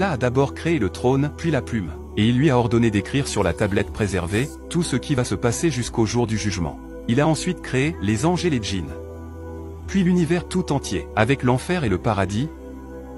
Allah a d'abord créé le trône, puis la plume, et il lui a ordonné d'écrire sur la tablette préservée, tout ce qui va se passer jusqu'au jour du jugement. Il a ensuite créé les anges et les djinns. Puis l'univers tout entier, avec l'enfer et le paradis,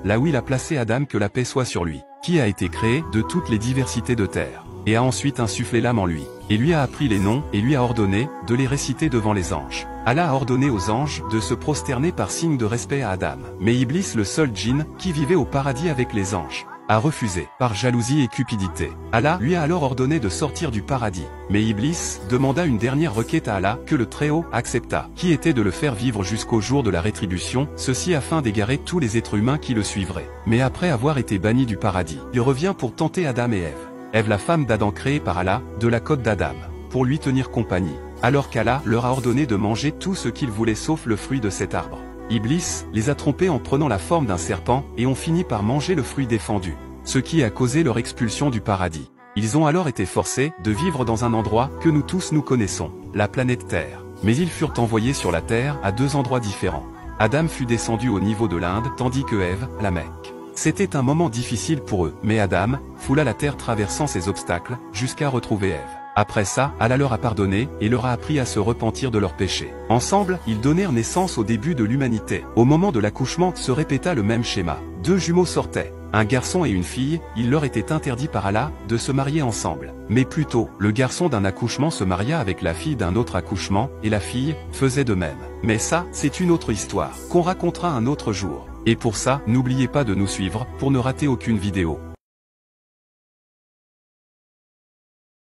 là où il a placé Adam, que la paix soit sur lui, qui a été créé de toutes les diversités de terre, et a ensuite insufflé l'âme en lui, et lui a appris les noms, et lui a ordonné de les réciter devant les anges. Allah a ordonné aux anges de se prosterner par signe de respect à Adam. Mais Iblis, le seul djinn, qui vivait au paradis avec les anges, a refusé, par jalousie et cupidité. Allah lui a alors ordonné de sortir du paradis. Mais Iblis demanda une dernière requête à Allah, que le Très-Haut accepta, qui était de le faire vivre jusqu'au jour de la rétribution, ceci afin d'égarer tous les êtres humains qui le suivraient. Mais après avoir été banni du paradis, il revient pour tenter Adam et Ève. Ève, la femme d'Adam créée par Allah, de la côte d'Adam, pour lui tenir compagnie, alors qu'Allah leur a ordonné de manger tout ce qu'ils voulaient sauf le fruit de cet arbre. Iblis les a trompés en prenant la forme d'un serpent, et ont fini par manger le fruit défendu, ce qui a causé leur expulsion du paradis. Ils ont alors été forcés de vivre dans un endroit que nous tous nous connaissons, la planète Terre. Mais ils furent envoyés sur la Terre à deux endroits différents. Adam fut descendu au niveau de l'Inde, tandis que Ève, la Mecque. C'était un moment difficile pour eux, mais Adam foula la terre traversant ces obstacles, jusqu'à retrouver Ève. Après ça, Allah leur a pardonné, et leur a appris à se repentir de leurs péchés. Ensemble, ils donnèrent naissance au début de l'humanité. Au moment de l'accouchement, se répéta le même schéma. Deux jumeaux sortaient, un garçon et une fille. Il leur était interdit par Allah de se marier ensemble. Mais plutôt, le garçon d'un accouchement se maria avec la fille d'un autre accouchement, et la fille faisait de même. Mais ça, c'est une autre histoire, qu'on racontera un autre jour. Et pour ça, n'oubliez pas de nous suivre, pour ne rater aucune vidéo.